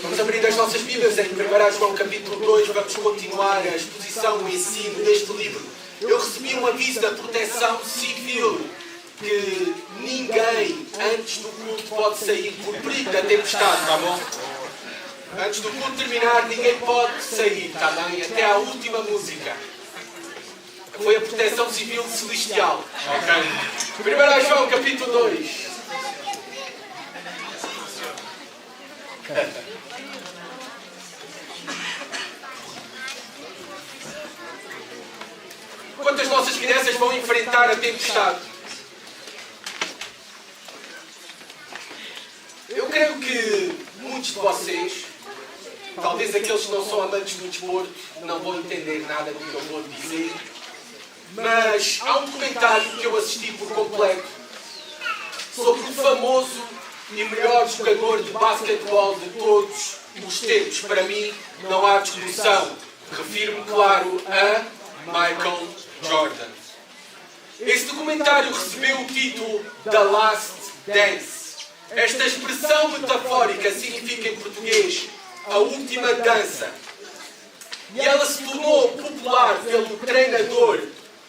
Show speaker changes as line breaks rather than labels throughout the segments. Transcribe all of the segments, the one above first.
Vamos abrir as nossas Bíblias em 1 João capítulo 2, vamos continuar a exposição, o ensino deste livro. Eu recebi um aviso da Proteção Civil que ninguém antes do culto pode sair por perigo da tempestade, tá bom? Antes do culto terminar, ninguém pode sair, tá bem? Até à última música. Foi a Proteção Civil Celestial. Ok? 1 João capítulo 2. Enquanto as nossas crianças vão enfrentar a tempestade, eu creio que muitos de vocês, talvez aqueles que não são amantes do desporto, não vão entender nada do que eu vou dizer, mas há um documentário que eu assisti por completo sobre o famoso e melhor jogador de basquetebol de todos os tempos. Para mim, não há discussão. Refiro-me, claro, a Michael Jordan. Esse documentário recebeu o título The Last Dance. Esta expressão metafórica significa em português a última dança. E ela se tornou popular pelo treinador,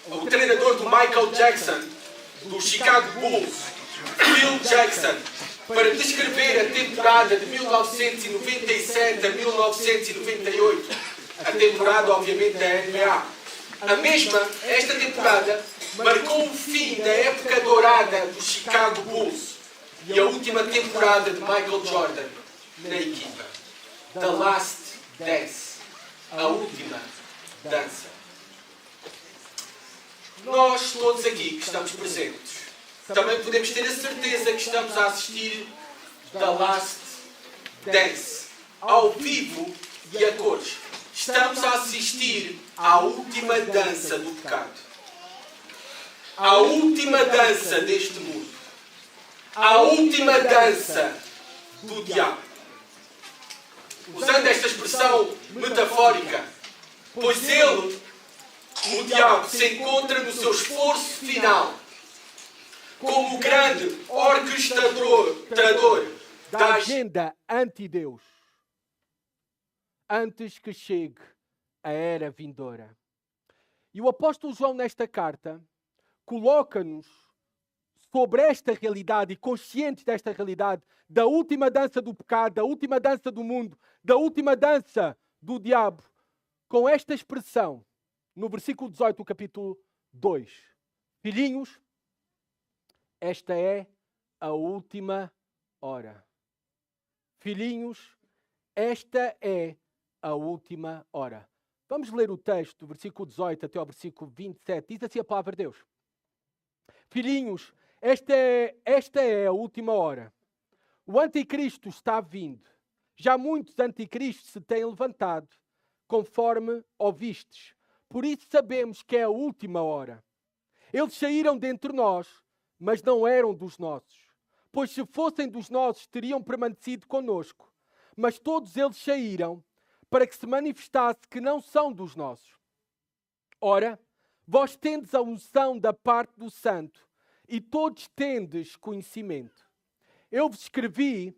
o treinador do Michael Jackson, do Chicago Bulls, Phil Jackson, para descrever a temporada de 1997 a 1998, a temporada, obviamente, da NBA. Esta temporada, marcou o fim da época dourada do Chicago Bulls e a última temporada de Michael Jordan na equipa. The Last Dance. A última dança. Nós, todos aqui que estamos presentes, também podemos ter a certeza que estamos a assistir The Last Dance, ao vivo e a cores. Estamos a assistir à última dança do pecado. À última dança deste mundo. À última dança do diabo. Usando esta expressão metafórica, pois ele, o diabo, se encontra no seu esforço final como o grande orquestrador
da agenda anti-Deus, antes que chegue a era vindoura. E o apóstolo João, nesta carta, coloca-nos sobre esta realidade e conscientes desta realidade, da última dança do pecado, da última dança do mundo, da última dança do diabo, com esta expressão, no versículo 18 do capítulo 2. Filhinhos, esta é a última hora. Filhinhos, esta é a última hora. Vamos ler o texto do versículo 18 até ao versículo 27. Diz assim a palavra de Deus. Filhinhos, esta é a última hora. O anticristo está vindo. Já muitos anticristos se têm levantado, conforme ouvistes. Por isso sabemos que é a última hora. Eles saíram dentre nós, mas não eram dos nossos. Pois se fossem dos nossos, teriam permanecido conosco. Mas todos eles saíram para que se manifestasse que não são dos nossos. Ora, vós tendes a unção da parte do Santo, e todos tendes conhecimento. Eu vos escrevi,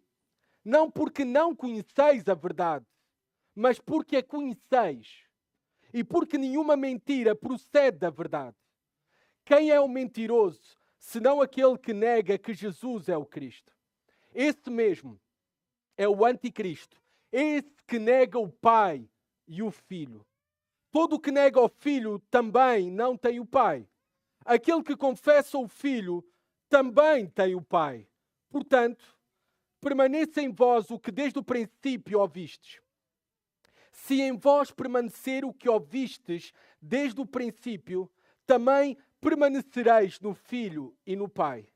não porque não conheceis a verdade, mas porque a conheceis, e porque nenhuma mentira procede da verdade. Quem é o mentiroso, senão aquele que nega que Jesus é o Cristo? Esse mesmo é o anticristo, esse que nega o Pai e o Filho. Todo o que nega o Filho também não tem o Pai. Aquele que confessa o Filho também tem o Pai. Portanto, permaneça em vós o que desde o princípio ouvistes. Se em vós permanecer o que ouvistes desde o princípio, também permanecereis no Filho e no Pai.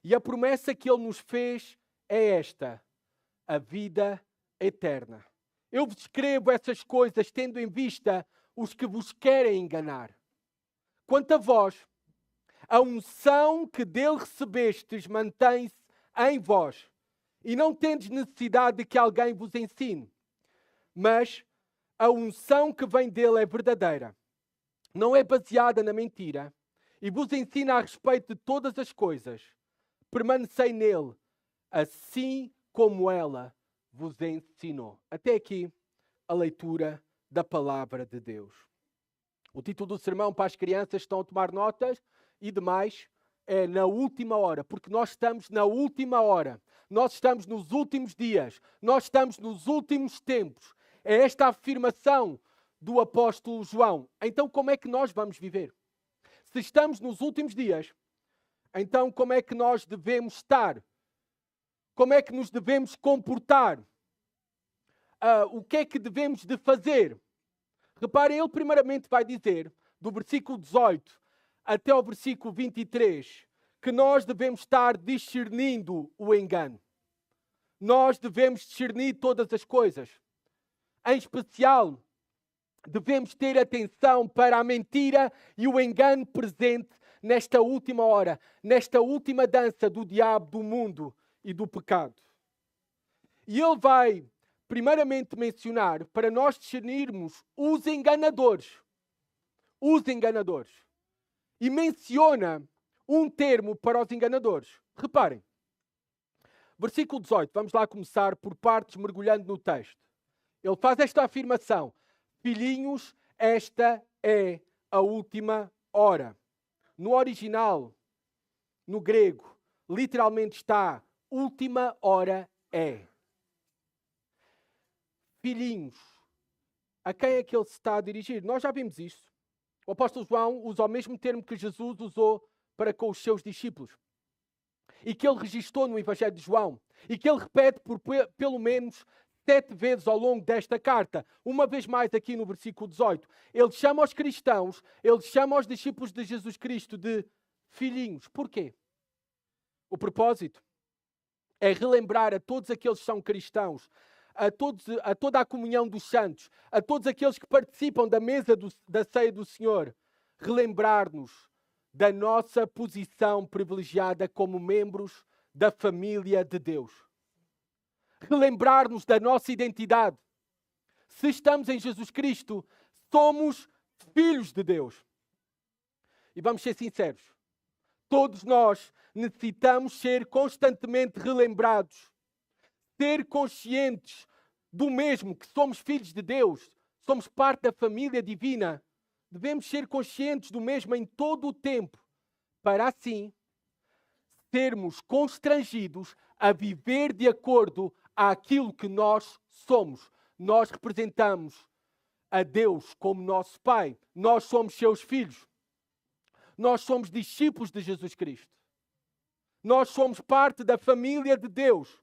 E a promessa que Ele nos fez é esta, a vida eterna. Eu vos escrevo essas coisas tendo em vista os que vos querem enganar. Quanto a vós, a unção que dele recebestes mantém-se em vós, e não tendes necessidade de que alguém vos ensine. Mas a unção que vem dele é verdadeira, não é baseada na mentira, e vos ensina a respeito de todas as coisas. Permanecei nele, assim como ela vos ensinou. Até aqui a leitura da palavra de Deus. O título do sermão para as crianças estão a tomar notas e demais é na última hora, porque nós estamos na última hora. Nós estamos nos últimos dias. Nós estamos nos últimos tempos. É esta a afirmação do apóstolo João. Então como é que nós vamos viver? Se estamos nos últimos dias, então como é que nós devemos estar? Como é que nos devemos comportar? O que é que devemos de fazer? Reparem, ele primeiramente vai dizer, do versículo 18 até ao versículo 23, que nós devemos estar discernindo o engano. Nós devemos discernir todas as coisas. Em especial, devemos ter atenção para a mentira e o engano presente nesta última hora, nesta última dança do diabo, do mundo e do pecado. E ele vai primeiramente mencionar para nós discernirmos os enganadores. Os enganadores. E menciona um termo para os enganadores. Reparem. Versículo 18. Vamos lá começar por partes, mergulhando no texto. Ele faz esta afirmação. Filhinhos, esta é a última hora. No original, no grego, literalmente está última hora é. Filhinhos, a quem é que ele se está a dirigir? Nós já vimos isso. O apóstolo João usa o mesmo termo que Jesus usou para com os seus discípulos. E que ele registrou no Evangelho de João. E que ele repete por pelo menos 7 vezes ao longo desta carta. Uma vez mais aqui no versículo 18. Ele chama os cristãos, ele chama os discípulos de Jesus Cristo de filhinhos. Porquê? O propósito é relembrar a todos aqueles que são cristãos, a toda a comunhão dos santos, a todos aqueles que participam da mesa da ceia do Senhor, relembrar-nos da nossa posição privilegiada como membros da família de Deus. Relembrar-nos da nossa identidade. Se estamos em Jesus Cristo, somos filhos de Deus. E vamos ser sinceros. Todos nós necessitamos ser constantemente relembrados. Ser conscientes do mesmo, que somos filhos de Deus. Somos parte da família divina. Devemos ser conscientes do mesmo em todo o tempo. Para assim sermos constrangidos a viver de acordo àquilo que nós somos. Nós representamos a Deus como nosso Pai. Nós somos seus filhos. Nós somos discípulos de Jesus Cristo. Nós somos parte da família de Deus.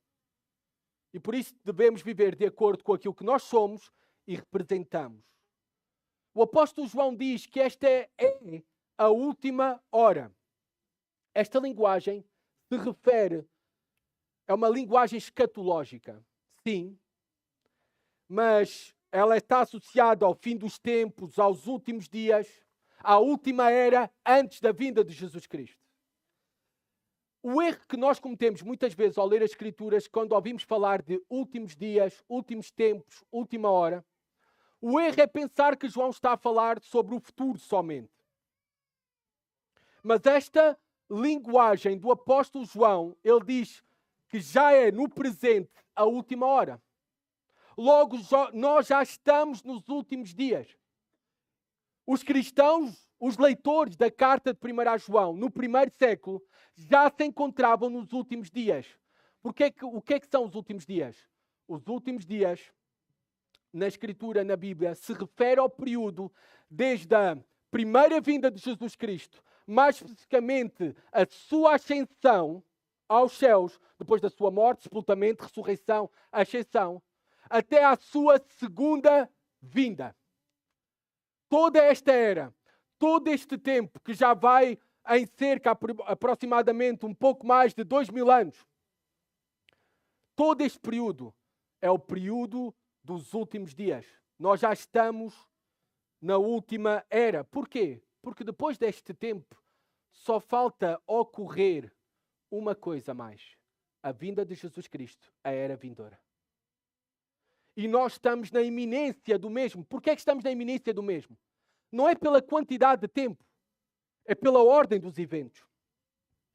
E por isso devemos viver de acordo com aquilo que nós somos e representamos. O apóstolo João diz que esta é a última hora. Esta linguagem se refere a uma linguagem escatológica. Sim, mas ela está associada ao fim dos tempos, aos últimos dias, à última era antes da vinda de Jesus Cristo. O erro que nós cometemos muitas vezes ao ler as Escrituras, quando ouvimos falar de últimos dias, últimos tempos, última hora, o erro é pensar que João está a falar sobre o futuro somente. Mas esta linguagem do apóstolo João, ele diz que já é no presente a última hora. Logo, nós já estamos nos últimos dias. Os cristãos, os leitores da carta de 1 João, no primeiro século, já se encontravam nos últimos dias. O que é que são os últimos dias? Os últimos dias, na Escritura, na Bíblia, se refere ao período desde a primeira vinda de Jesus Cristo, mais especificamente a sua ascensão aos céus, depois da sua morte, sepultamento, ressurreição, ascensão, até à sua segunda vinda. Toda esta era, todo este tempo, que já vai em cerca aproximadamente um pouco mais de 2000 anos, todo este período é o período dos últimos dias. Nós já estamos na última era. Porquê? Porque depois deste tempo só falta ocorrer uma coisa a mais. A vinda de Jesus Cristo, a era vindoura. E nós estamos na iminência do mesmo. Porquê é que estamos na iminência do mesmo? Não é pela quantidade de tempo, é pela ordem dos eventos.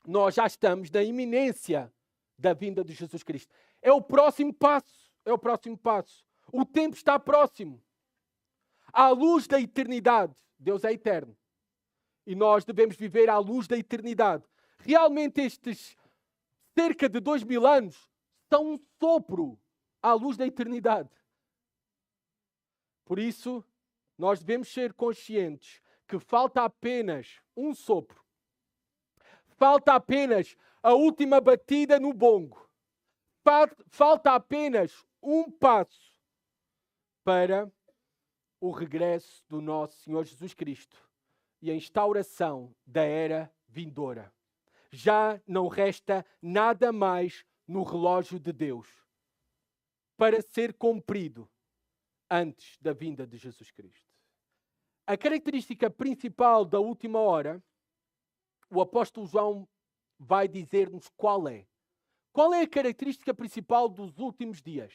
Nós já estamos na iminência da vinda de Jesus Cristo. É o próximo passo. é o próximo passo. O tempo está próximo. À luz da eternidade. Deus é eterno. E nós devemos viver à luz da eternidade. Realmente estes cerca de 2000 anos são um sopro à luz da eternidade. Por isso, nós devemos ser conscientes que falta apenas um sopro. Falta apenas a última batida no bongo. Falta apenas um passo para o regresso do nosso Senhor Jesus Cristo e a instauração da era vindoura. Já não resta nada mais no relógio de Deus para ser cumprido antes da vinda de Jesus Cristo. A característica principal da última hora, o apóstolo João vai dizer-nos qual é. Qual é a característica principal dos últimos dias?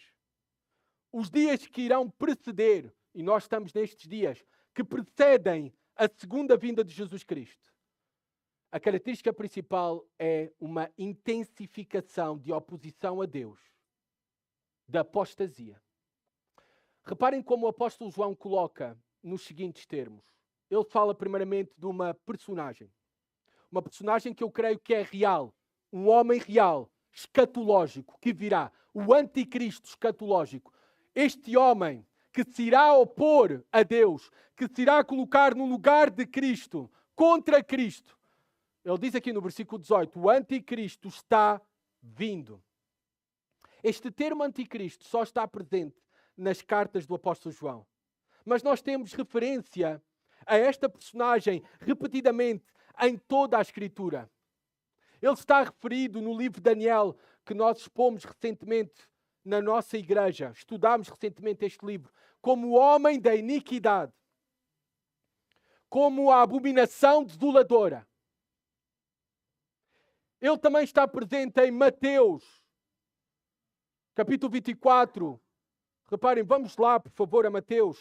Os dias que irão preceder, e nós estamos nestes dias, que precedem a segunda vinda de Jesus Cristo. A característica principal é uma intensificação de oposição a Deus, da apostasia. Reparem como o apóstolo João coloca nos seguintes termos. Ele fala primeiramente de uma personagem. Uma personagem que eu creio que é real. Um homem real, escatológico, que virá. O anticristo escatológico. Este homem que se irá opor a Deus, que se irá colocar no lugar de Cristo, contra Cristo. Ele diz aqui no versículo 18, o anticristo está vindo. Este termo anticristo só está presente nas cartas do apóstolo João. Mas nós temos referência a esta personagem repetidamente em toda a Escritura. Ele está referido no livro de Daniel, que nós expomos recentemente na nossa igreja. Estudámos recentemente este livro. Como o homem da iniquidade. Como a abominação desoladora. Ele também está presente em Mateus, capítulo 24. Reparem, vamos lá, por favor, a Mateus.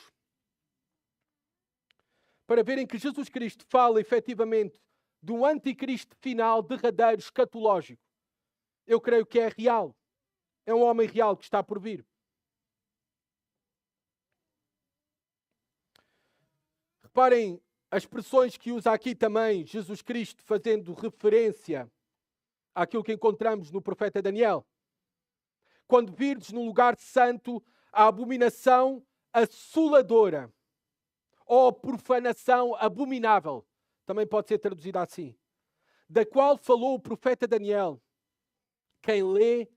Para verem que Jesus Cristo fala, efetivamente, de um anticristo final, derradeiro, escatológico. Eu creio que é real. É um homem real que está por vir. Reparem as expressões que usa aqui também Jesus Cristo, fazendo referência àquilo que encontramos no profeta Daniel. Quando virdes no lugar santo a abominação assoladora, ou profanação abominável, também pode ser traduzida assim, da qual falou o profeta Daniel. Quem lê,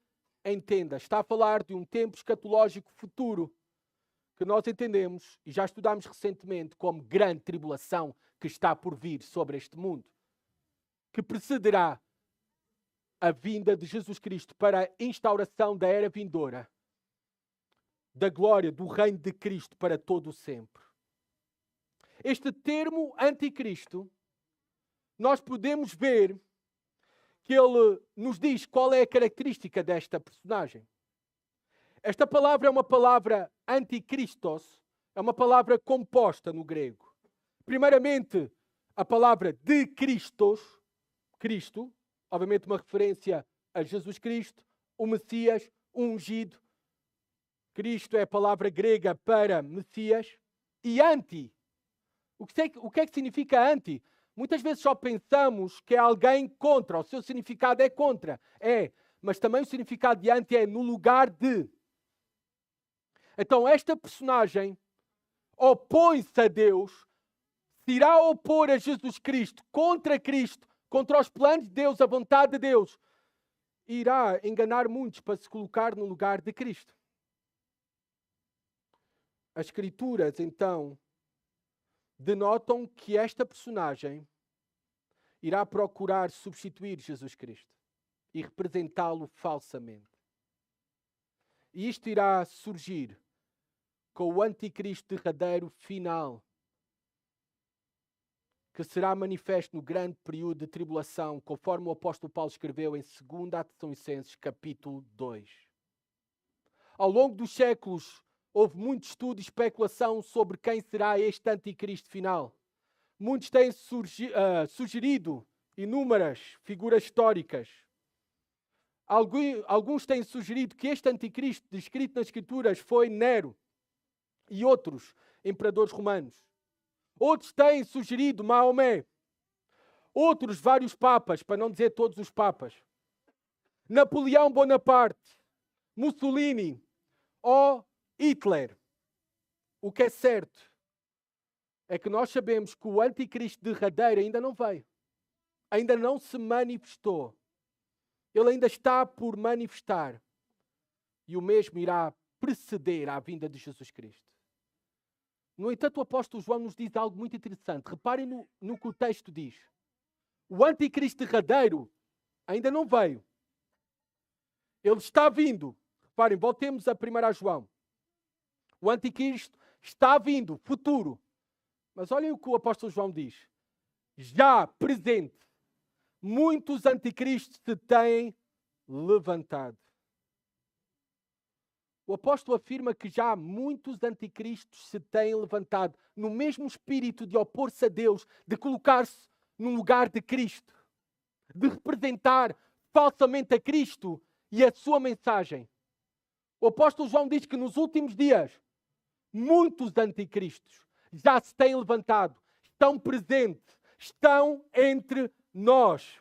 entenda. Está a falar de um tempo escatológico futuro, que nós entendemos, e já estudámos recentemente, como grande tribulação que está por vir sobre este mundo, que precederá a vinda de Jesus Cristo para a instauração da era vindoura, da glória do reino de Cristo para todo o sempre. Este termo anticristo, nós podemos ver que ele nos diz qual é a característica desta personagem. Esta palavra é uma palavra antikristos, é uma palavra composta no grego. Primeiramente, a palavra de Christos, Cristo, obviamente uma referência a Jesus Cristo, o Messias, o ungido. Cristo é a palavra grega para Messias. E anti. O que é que significa anti? Muitas vezes só pensamos que é alguém contra. O seu significado é contra. É. Mas também o significado de anti é no lugar de. Então esta personagem opõe-se a Deus, se irá opor a Jesus Cristo, contra os planos de Deus, a vontade de Deus. Irá enganar muitos para se colocar no lugar de Cristo. As Escrituras, então, denotam que esta personagem irá procurar substituir Jesus Cristo e representá-lo falsamente. E isto irá surgir com o anticristo derradeiro final, que será manifesto no grande período de tribulação, conforme o apóstolo Paulo escreveu em 2 Tessalonicenses, capítulo 2. Ao longo dos séculos, houve muito estudo e especulação sobre quem será este anticristo final. Muitos têm sugerido inúmeras figuras históricas. Alguns têm sugerido que este anticristo descrito nas Escrituras foi Nero e outros imperadores romanos. Outros têm sugerido Maomé. Outros, vários papas, para não dizer todos os papas. Napoleão Bonaparte, Mussolini ou Hitler. O que é certo é que nós sabemos que o anticristo derradeiro ainda não veio. Ainda não se manifestou. Ele ainda está por manifestar. E o mesmo irá preceder à vinda de Jesus Cristo. No entanto, o apóstolo João nos diz algo muito interessante. Reparem no que o texto diz. O anticristo derradeiro ainda não veio. Ele está vindo. Reparem, voltemos a 1 João. O anticristo está vindo, futuro. Mas olhem o que o apóstolo João diz. Já presente, muitos anticristos se têm levantado. O apóstolo afirma que já muitos anticristos se têm levantado no mesmo espírito de opor-se a Deus, de colocar-se no lugar de Cristo, de representar falsamente a Cristo e a sua mensagem. O apóstolo João diz que nos últimos dias, muitos anticristos já se têm levantado, estão presentes, estão entre nós.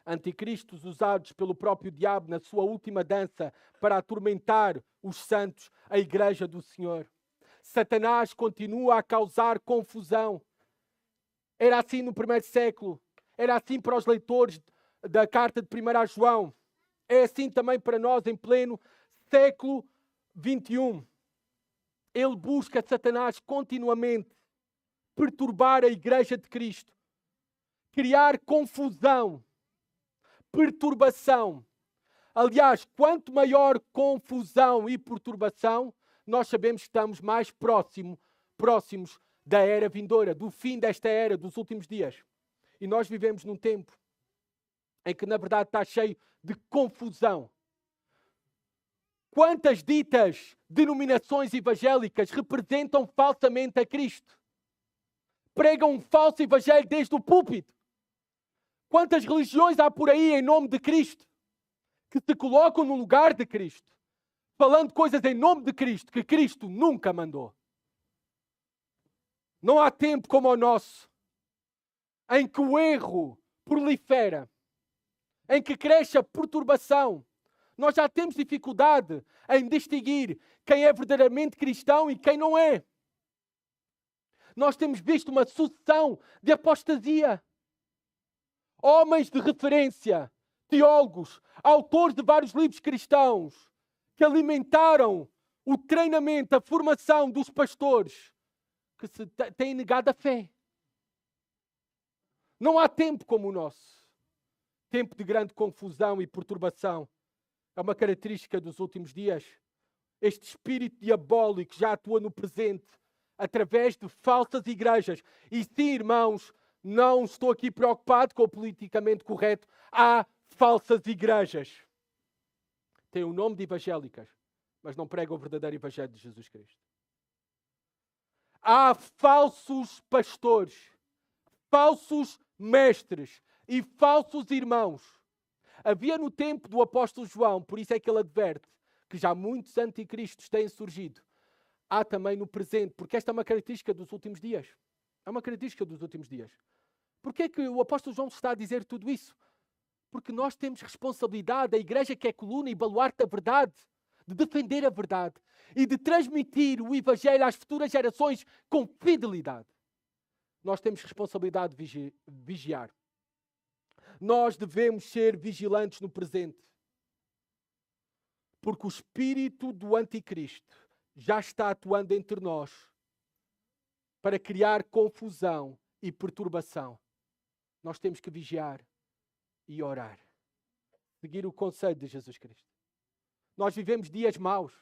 Anticristos usados pelo próprio diabo na sua última dança para atormentar os santos, a igreja do Senhor. Satanás continua a causar confusão. Era assim no primeiro século. Era assim para os leitores da carta de 1 João. É assim também para nós em pleno século XXI. Ele busca, Satanás, continuamente perturbar a igreja de Cristo. Criar confusão. Perturbação. Aliás, quanto maior confusão e perturbação, nós sabemos que estamos mais próximos da era vindoura, do fim desta era, dos últimos dias. E nós vivemos num tempo em que, na verdade, está cheio de confusão. Quantas ditas denominações evangélicas representam falsamente a Cristo? Pregam um falso evangelho desde o púlpito. Quantas religiões há por aí em nome de Cristo que se colocam no lugar de Cristo, falando coisas em nome de Cristo que Cristo nunca mandou? Não há tempo como o nosso, em que o erro prolifera, em que cresce a perturbação. Nós já temos dificuldade em distinguir quem é verdadeiramente cristão e quem não é. Nós temos visto uma sucessão de apostasia. Homens de referência, teólogos, autores de vários livros cristãos, que alimentaram o treinamento, a formação dos pastores, que se têm negado a fé. Não há tempo como o nosso. Tempo de grande confusão e perturbação. É uma característica dos últimos dias. Este espírito diabólico já atua no presente, através de falsas igrejas. E sim, irmãos, não estou aqui preocupado com o politicamente correto. Há falsas igrejas. Têm o nome de evangélicas, mas não pregam o verdadeiro evangelho de Jesus Cristo. Há falsos pastores, falsos mestres e falsos irmãos. Havia no tempo do apóstolo João, por isso é que ele adverte que já muitos anticristos têm surgido. Há também no presente, porque esta é uma característica dos últimos dias. É uma característica dos últimos dias. Porquê é que o apóstolo João está a dizer tudo isso? Porque nós temos responsabilidade, a igreja que é coluna e baluarte da verdade, de defender a verdade e de transmitir o evangelho às futuras gerações com fidelidade. Nós temos responsabilidade de vigiar. Nós devemos ser vigilantes no presente. Porque o espírito do anticristo já está atuando entre nós para criar confusão e perturbação. Nós temos que vigiar e orar. Seguir o conselho de Jesus Cristo. Nós vivemos dias maus.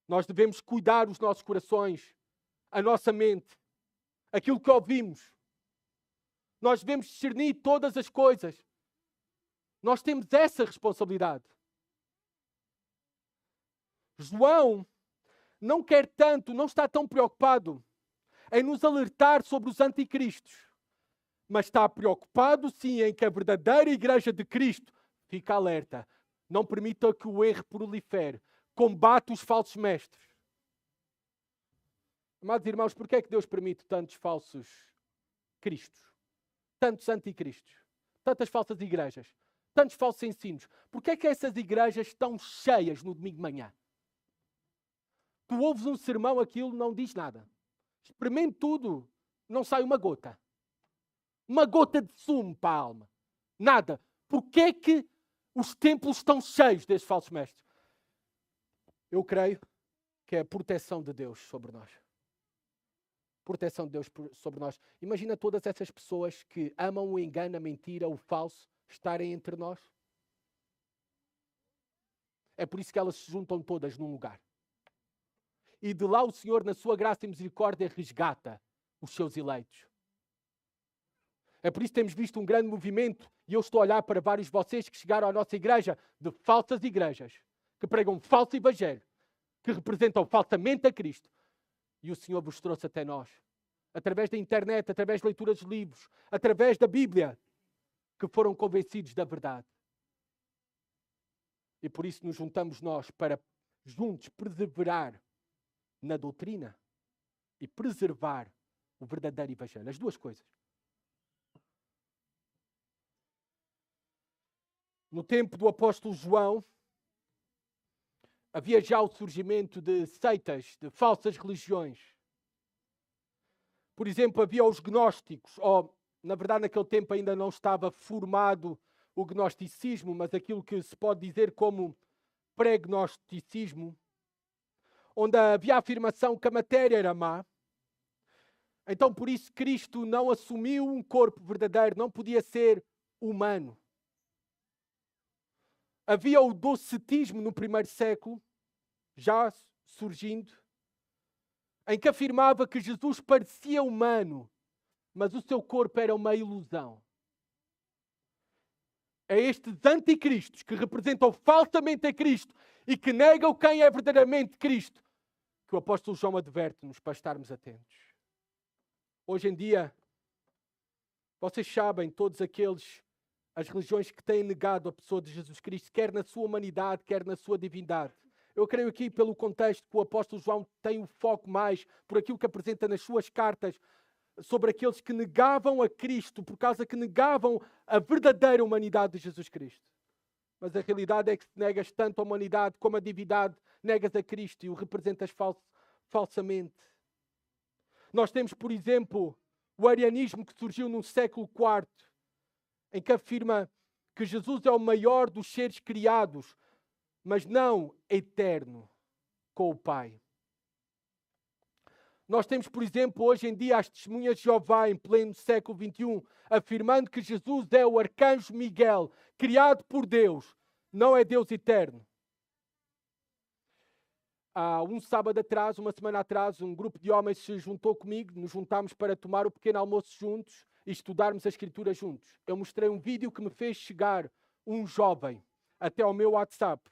Nós devemos cuidar os nossos corações, a nossa mente, aquilo que ouvimos. Nós devemos discernir todas as coisas. Nós temos essa responsabilidade. João não quer tanto, não está tão preocupado em nos alertar sobre os anticristos, mas está preocupado sim em que a verdadeira igreja de Cristo fique alerta. Não permita que o erro prolifere. Combate os falsos mestres. Amados irmãos, porquê é que Deus permite tantos falsos cristos? Tantos anticristos? Tantas falsas igrejas? Tantos falsos ensinos? Porquê é que essas igrejas estão cheias no domingo de manhã? Tu ouves um sermão, aquilo não diz nada. Experimente tudo, não sai uma gota. Uma gota de sumo para a alma. Nada. Porquê é que os templos estão cheios desses falsos mestres? Eu creio que é a proteção de Deus sobre nós. Proteção de Deus sobre nós. Imagina todas essas pessoas que amam o engano, a mentira, o falso, estarem entre nós. É por isso que elas se juntam todas num lugar. E de lá o Senhor, na sua graça e misericórdia, resgata os seus eleitos. É por isso que temos visto um grande movimento, e eu estou a olhar para vários de vocês que chegaram à nossa igreja, de falsas igrejas, que pregam falso evangelho, que representam falsamente a Cristo. E o Senhor vos trouxe até nós, através da internet, através de leituras de livros, através da Bíblia, que foram convencidos da verdade. E por isso nos juntamos nós para juntos perseverar na doutrina e preservar o verdadeiro evangelho. As duas coisas. No tempo do apóstolo João, havia já o surgimento de seitas, de falsas religiões. Por exemplo, havia os gnósticos, ou, na verdade, naquele tempo ainda não estava formado o gnosticismo, mas aquilo que se pode dizer como pré-gnosticismo, onde havia a afirmação que a matéria era má. Então, por isso, Cristo não assumiu um corpo verdadeiro, não podia ser humano. Havia o docetismo no primeiro século, já surgindo, em que afirmava que Jesus parecia humano, mas o seu corpo era uma ilusão. É estes anticristos que representam falsamente a Cristo e que negam quem é verdadeiramente Cristo que o apóstolo João adverte-nos para estarmos atentos. Hoje em dia, vocês sabem, todos as religiões que têm negado a pessoa de Jesus Cristo, quer na sua humanidade, quer na sua divindade. Eu creio aqui, pelo contexto, que o apóstolo João tem o foco mais por aquilo que apresenta nas suas cartas sobre aqueles que negavam a Cristo, por causa que negavam a verdadeira humanidade de Jesus Cristo. Mas a realidade é que se negas tanto a humanidade como a divindade, negas a Cristo e o representas falsamente. Nós temos, por exemplo, o arianismo que surgiu no século IV, em que afirma que Jesus é o maior dos seres criados, mas não eterno com o Pai. Nós temos, por exemplo, hoje em dia as testemunhas de Jeová, em pleno século XXI, afirmando que Jesus é o arcanjo Miguel, criado por Deus, não é Deus eterno. Há um sábado atrás, uma semana atrás, um grupo de homens se juntou comigo, nos juntámos para tomar o pequeno almoço juntos e estudarmos a Escritura juntos. Eu mostrei um vídeo que me fez chegar um jovem até ao meu WhatsApp.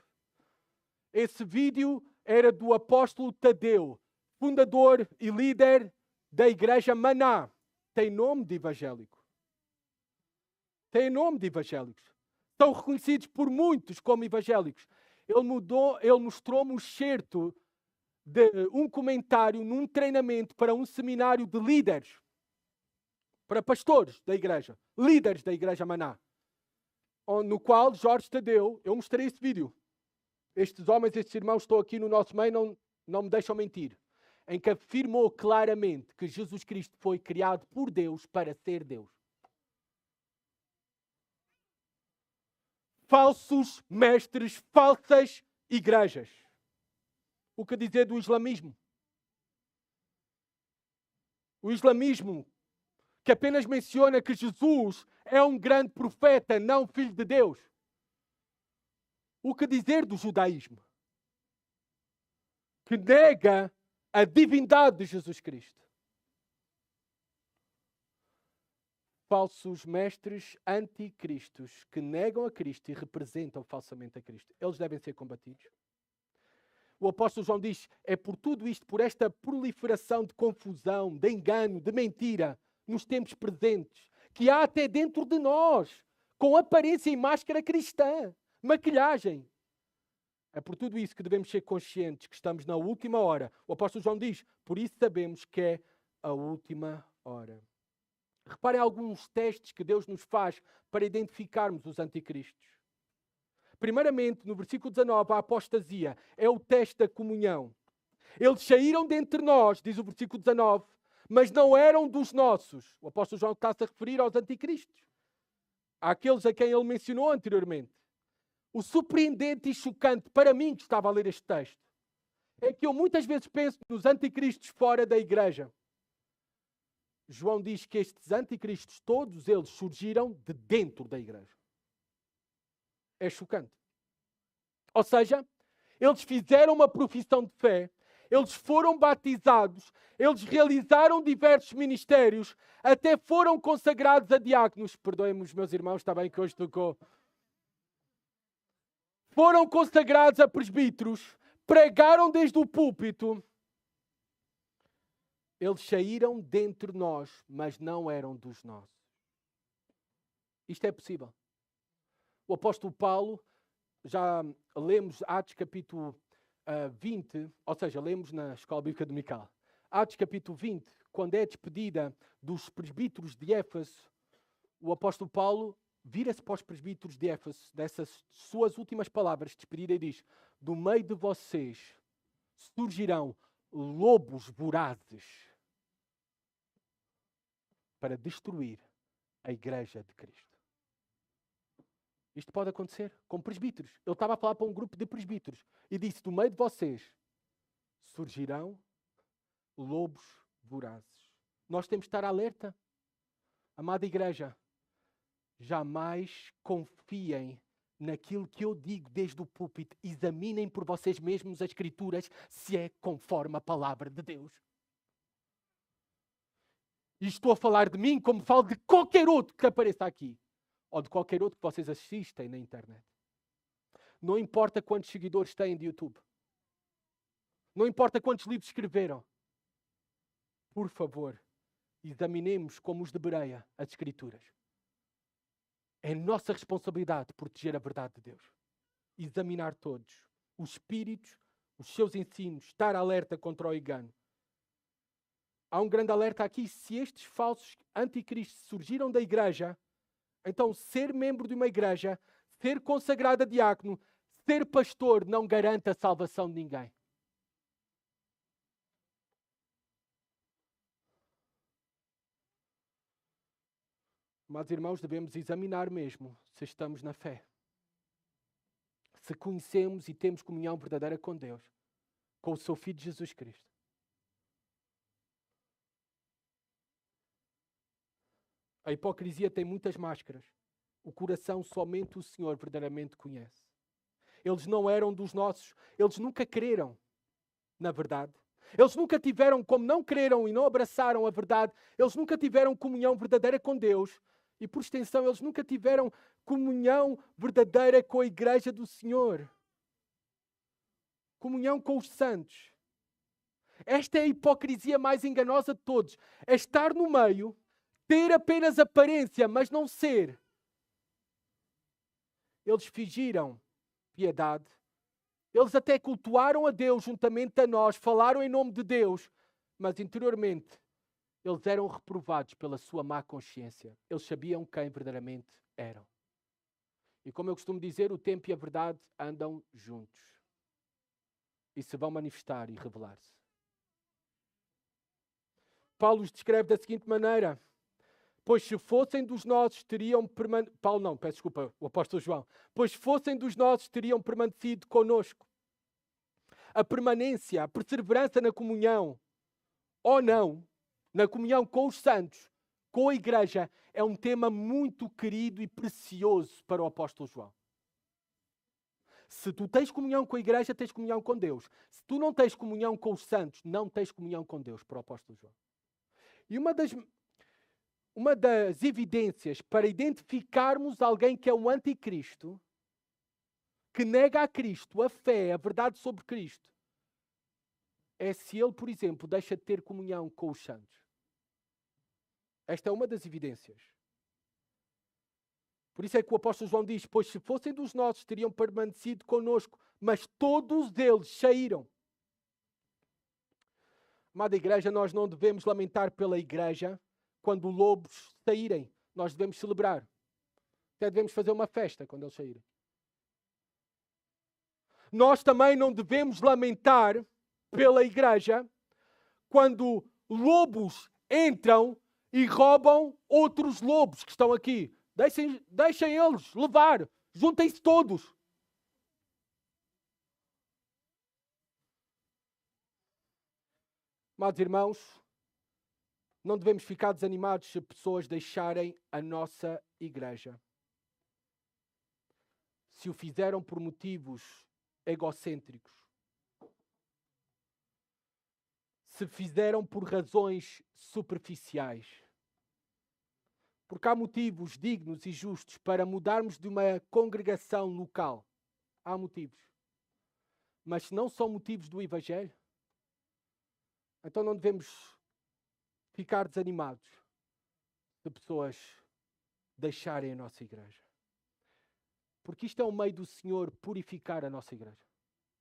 Esse vídeo era do apóstolo Tadeu, fundador e líder da igreja Maná. Tem nome de evangélico. Tem nome de evangélicos. São reconhecidos por muitos como evangélicos. Ele mostrou-me um excerto de um comentário num treinamento para um seminário de líderes, para pastores da igreja, líderes da igreja Maná, no qual Jorge Tadeu, eu mostrei esse vídeo. Estes homens, estes irmãos estão aqui no nosso meio, não me deixam mentir, em que afirmou claramente que Jesus Cristo foi criado por Deus para ser Deus. Falsos mestres, falsas igrejas. O que dizer do islamismo? O islamismo que apenas menciona que Jesus é um grande profeta, não filho de Deus. O que dizer do judaísmo? Que nega a divindade de Jesus Cristo. Falsos mestres anticristos que negam a Cristo e representam falsamente a Cristo. Eles devem ser combatidos. O apóstolo João diz, é por tudo isto, por esta proliferação de confusão, de engano, de mentira, nos tempos presentes, que há até dentro de nós, com aparência e máscara cristã, maquilhagem. É por tudo isso que devemos ser conscientes que estamos na última hora. O apóstolo João diz, por isso sabemos que é a última hora. Reparem alguns testes que Deus nos faz para identificarmos os anticristos. Primeiramente, no versículo 19, a apostasia é o teste da comunhão. Eles saíram de entre nós, diz o versículo 19, mas não eram dos nossos. O apóstolo João está-se a referir aos anticristos, àqueles a quem ele mencionou anteriormente. O surpreendente e chocante para mim que estava a ler este texto é que eu muitas vezes penso nos anticristos fora da igreja. João diz que estes anticristos, todos eles surgiram de dentro da igreja. É chocante. Ou seja, eles fizeram uma profissão de fé, eles foram batizados, eles realizaram diversos ministérios, até foram consagrados a diáconos. Perdoem-me os meus irmãos, está bem que hoje tocou. Foram consagrados a presbíteros, pregaram desde o púlpito. Eles saíram dentre nós, mas não eram dos nossos. Isto é possível. O apóstolo Paulo, já lemos Atos capítulo 20, ou seja, lemos na Escola Bíblica Dominical. Atos capítulo 20, quando é despedida dos presbíteros de Éfeso, o apóstolo Paulo vira-se para os presbíteros de Éfeso, dessas suas últimas palavras, despedida, e diz: do meio de vocês surgirão lobos vorazes para destruir a igreja de Cristo. Isto pode acontecer com presbíteros. Ele estava a falar para um grupo de presbíteros e disse: do meio de vocês surgirão lobos vorazes. Nós temos de estar alerta. Amada igreja, jamais confiem naquilo que eu digo desde o púlpito. Examinem por vocês mesmos as Escrituras se é conforme a palavra de Deus. E estou a falar de mim como falo de qualquer outro que apareça aqui. Ou de qualquer outro que vocês assistem na internet. Não importa quantos seguidores têm de YouTube. Não importa quantos livros escreveram. Por favor, examinemos como os de Bereia as Escrituras. É nossa responsabilidade proteger a verdade de Deus. Examinar todos. Os espíritos, os seus ensinos, estar alerta contra o engano. Há um grande alerta aqui. Se estes falsos anticristos surgiram da igreja, então ser membro de uma igreja, ser consagrado a diácono, ser pastor não garante a salvação de ninguém. Mas, irmãos, devemos examinar mesmo se estamos na fé. Se conhecemos e temos comunhão verdadeira com Deus, com o seu Filho Jesus Cristo. A hipocrisia tem muitas máscaras. O coração somente o Senhor verdadeiramente conhece. Eles não eram dos nossos. Eles nunca creram na verdade. Eles nunca tiveram, como não creram e não abraçaram a verdade, eles nunca tiveram comunhão verdadeira com Deus. E por extensão, eles nunca tiveram comunhão verdadeira com a igreja do Senhor. Comunhão com os santos. Esta é a hipocrisia mais enganosa de todos. É estar no meio, ter apenas aparência, mas não ser. Eles fingiram piedade. Eles até cultuaram a Deus juntamente a nós, falaram em nome de Deus, mas interiormente eles eram reprovados pela sua má consciência. Eles sabiam quem verdadeiramente eram. E como eu costumo dizer, o tempo e a verdade andam juntos. E se vão manifestar e revelar-se. Paulo os descreve da seguinte maneira: pois se fossem dos nossos, teriam permanecido... Paulo não, peço desculpa, o apóstolo João. Pois se fossem dos nossos, teriam permanecido conosco. A permanência, a perseverança na comunhão, ou não, na comunhão com os santos, com a igreja, é um tema muito querido e precioso para o apóstolo João. Se tu tens comunhão com a igreja, tens comunhão com Deus. Se tu não tens comunhão com os santos, não tens comunhão com Deus, para o apóstolo João. E uma das evidências para identificarmos alguém que é um anticristo, que nega a Cristo, a fé, a verdade sobre Cristo, é se ele, por exemplo, deixa de ter comunhão com os santos. Esta é uma das evidências. Por isso é que o apóstolo João diz, pois se fossem dos nossos, teriam permanecido conosco, mas todos eles saíram. Amada igreja, nós não devemos lamentar pela igreja quando lobos saírem. Nós devemos celebrar. Até devemos fazer uma festa quando eles saírem. Nós também não devemos lamentar pela igreja quando lobos entram e roubam outros lobos que estão aqui. Deixem eles levar. Juntem-se todos. Amados irmãos, não devemos ficar desanimados se pessoas deixarem a nossa igreja. Se o fizeram por motivos egocêntricos. Se fizeram por razões superficiais. Porque há motivos dignos e justos para mudarmos de uma congregação local. Há motivos. Mas se não são motivos do Evangelho, então não devemos ficar desanimados de pessoas deixarem a nossa igreja. Porque isto é um meio do Senhor purificar a nossa igreja.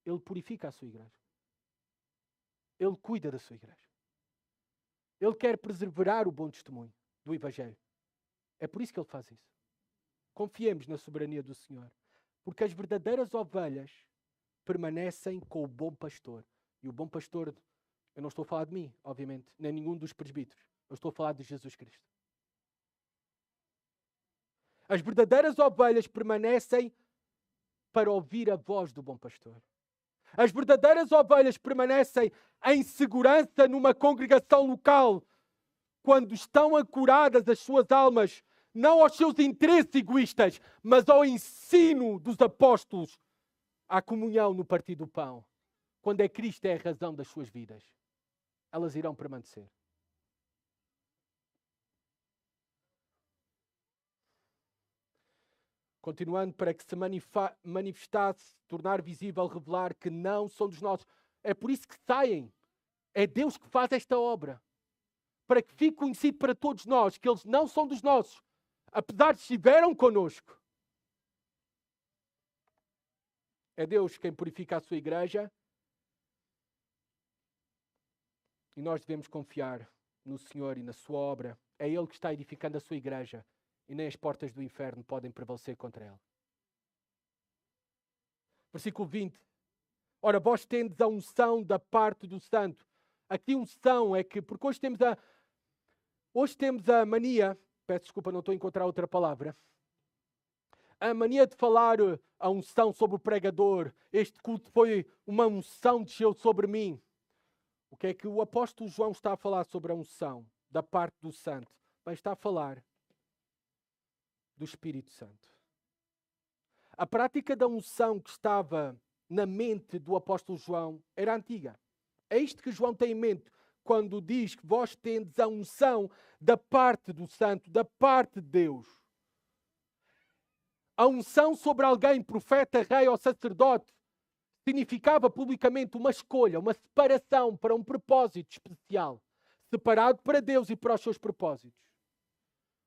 Ele purifica a sua igreja. Ele cuida da sua igreja. Ele quer preservar o bom testemunho do Evangelho. É por isso que ele faz isso. Confiemos na soberania do Senhor. Porque as verdadeiras ovelhas permanecem com o bom pastor. E o bom pastor, eu não estou a falar de mim, obviamente, nem nenhum dos presbíteros. Eu estou a falar de Jesus Cristo. As verdadeiras ovelhas permanecem para ouvir a voz do bom pastor. As verdadeiras ovelhas permanecem em segurança numa congregação local quando estão ancoradas as suas almas, não aos seus interesses egoístas, mas ao ensino dos apóstolos, à comunhão no partir do pão. Quando é Cristo é a razão das suas vidas, elas irão permanecer. Continuando, para que se manifestasse, tornar visível, revelar que não são dos nossos. É por isso que saem. É Deus que faz esta obra. Para que fique conhecido para todos nós que eles não são dos nossos, apesar de estiveram connosco. É Deus quem purifica a sua igreja. E nós devemos confiar no Senhor e na sua obra. É Ele que está edificando a sua igreja. E nem as portas do inferno podem prevalecer contra ela. Versículo 20. Ora, vós tendes a unção da parte do Santo. Aqui unção é que, porque hoje temos a mania, peço desculpa, não estou a encontrar outra palavra, a mania de falar a unção sobre o pregador. Este culto foi uma unção que desceu sobre mim. O que é que o apóstolo João está a falar sobre a unção da parte do Santo? Bem, está a falar do Espírito Santo. A prática da unção que estava na mente do apóstolo João era antiga. É isto que João tem em mente quando diz que vós tendes a unção da parte do Santo, da parte de Deus. A unção sobre alguém, profeta, rei ou sacerdote, significava publicamente uma escolha, uma separação para um propósito especial, separado para Deus e para os seus propósitos.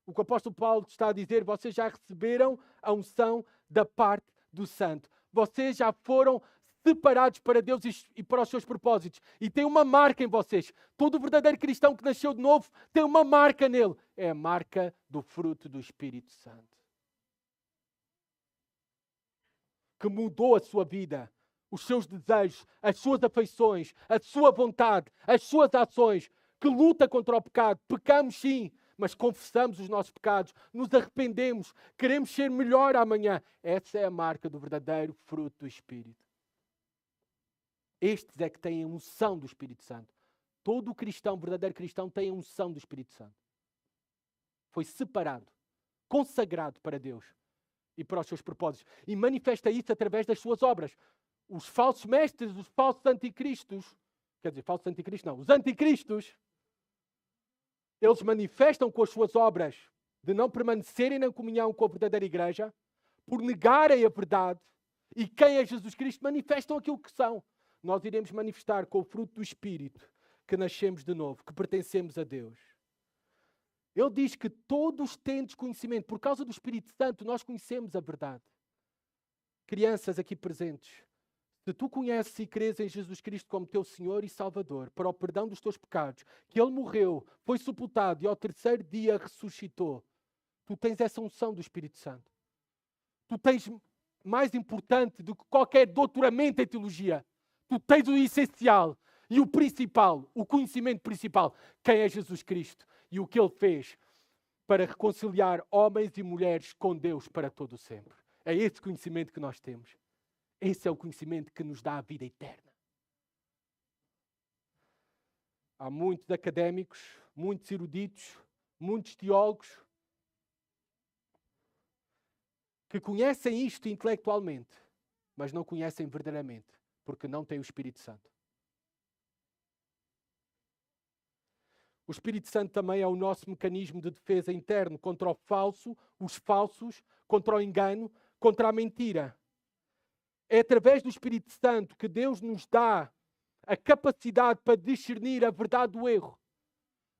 O que o apóstolo Paulo está a dizer, vocês já receberam a unção da parte do Santo. Vocês já foram separados para Deus e para os seus propósitos. E tem uma marca em vocês. Todo verdadeiro cristão que nasceu de novo tem uma marca nele. É a marca do fruto do Espírito Santo. Que mudou a sua vida, os seus desejos, as suas afeições, a sua vontade, as suas ações. Que luta contra o pecado. Pecamos sim, mas confessamos os nossos pecados, nos arrependemos, queremos ser melhor amanhã. Essa é a marca do verdadeiro fruto do Espírito. Estes é que têm a unção do Espírito Santo. Todo cristão, verdadeiro cristão, tem a unção do Espírito Santo. Foi separado, consagrado para Deus e para os seus propósitos. E manifesta isso através das suas obras. Os falsos mestres, os falsos anticristos, quer dizer, falsos anticristos não, os anticristos, eles manifestam com as suas obras de não permanecerem na comunhão com a verdadeira igreja, por negarem a verdade, e quem é Jesus Cristo manifestam aquilo que são. Nós iremos manifestar com o fruto do Espírito que nascemos de novo, que pertencemos a Deus. Ele diz que todos têm conhecimento. Por causa do Espírito Santo, nós conhecemos a verdade. Crianças aqui presentes, se tu conheces e crês em Jesus Cristo como teu Senhor e Salvador, para o perdão dos teus pecados, que Ele morreu, foi sepultado e ao terceiro dia ressuscitou, tu tens essa unção do Espírito Santo. Tu tens mais importante do que qualquer doutoramento em teologia. Tu tens o essencial e o principal, o conhecimento principal. Quem é Jesus Cristo e o que Ele fez para reconciliar homens e mulheres com Deus para todo o sempre. É esse conhecimento que nós temos. Esse é o conhecimento que nos dá a vida eterna. Há muitos académicos, muitos eruditos, muitos teólogos que conhecem isto intelectualmente, mas não conhecem verdadeiramente, porque não têm o Espírito Santo. O Espírito Santo também é o nosso mecanismo de defesa interno contra o falso, os falsos, contra o engano, contra a mentira. É através do Espírito Santo que Deus nos dá a capacidade para discernir a verdade do erro.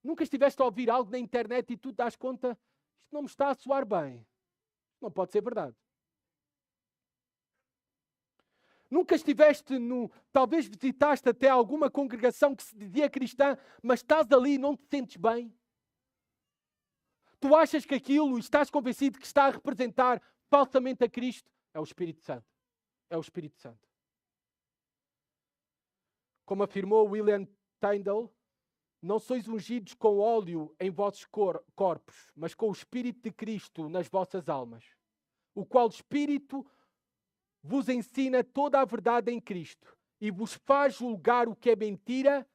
Nunca estiveste a ouvir algo na internet e tu te das conta, isto não me está a soar bem. Não pode ser verdade. Nunca estiveste talvez visitaste até alguma congregação que se dizia cristã, mas estás ali e não te sentes bem. Tu achas que aquilo, estás convencido que está a representar falsamente a Cristo? É o Espírito Santo. É o Espírito Santo. Como afirmou William Tyndale, não sois ungidos com óleo em vossos corpos, mas com o Espírito de Cristo nas vossas almas, o qual Espírito vos ensina toda a verdade em Cristo e vos faz julgar o que é mentira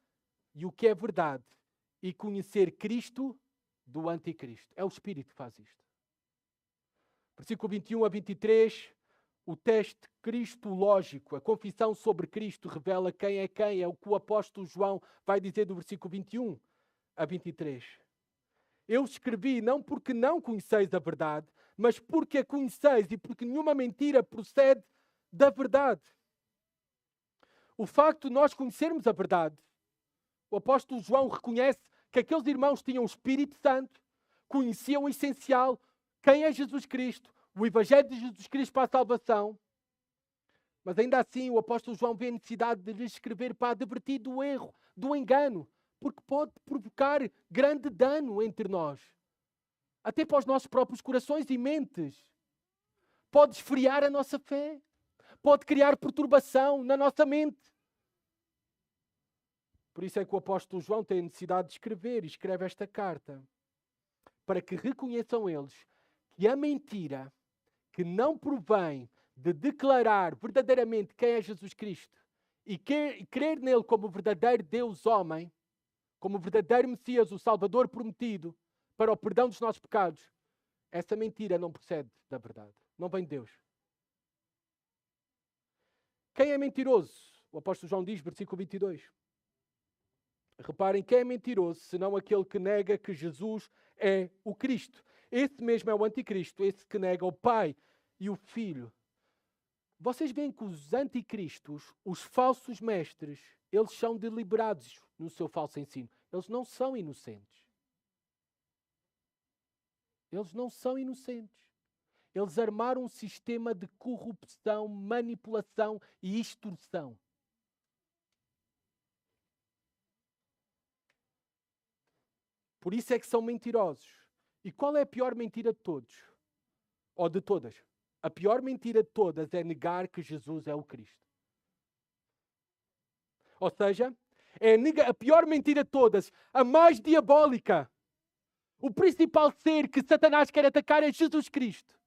e o que é verdade e conhecer Cristo do anticristo. É o Espírito que faz isto. Versículo 21 a 23, o teste cristológico, a confissão sobre Cristo revela quem, é o que o apóstolo João vai dizer do versículo 21 a 23. Eu escrevi não porque não conheceis a verdade, mas porque a conheceis e porque nenhuma mentira procede da verdade. O facto de nós conhecermos a verdade, o apóstolo João reconhece que aqueles irmãos tinham o Espírito Santo, conheciam o essencial, quem é Jesus Cristo, o Evangelho de Jesus Cristo para a salvação. Mas ainda assim o apóstolo João vê a necessidade de lhes escrever para advertir do erro, do engano, porque pode provocar grande dano entre nós. Até para os nossos próprios corações e mentes. Pode esfriar a nossa fé. Pode criar perturbação na nossa mente. Por isso é que o apóstolo João tem a necessidade de escrever e escreve esta carta. Para que reconheçam eles que a mentira que não provém de declarar verdadeiramente quem é Jesus Cristo e crer nele como o verdadeiro Deus-homem, como o verdadeiro Messias, o Salvador prometido para o perdão dos nossos pecados, essa mentira não procede da verdade. Não vem de Deus. Quem é mentiroso? O apóstolo João diz, versículo 22. Reparem, quem é mentiroso, senão aquele que nega que Jesus é o Cristo. Esse mesmo é o anticristo, esse que nega o Pai e o Filho. Vocês veem que os anticristos, os falsos mestres, eles são deliberados no seu falso ensino. Eles não são inocentes. Eles não são inocentes. Eles armaram um sistema de corrupção, manipulação e extorsão. Por isso é que são mentirosos. E qual é a pior mentira de todos? Ou de todas? A pior mentira de todas é negar que Jesus é o Cristo. Ou seja, é a pior mentira de todas, a mais diabólica. O principal ser que Satanás quer atacar é Jesus Cristo.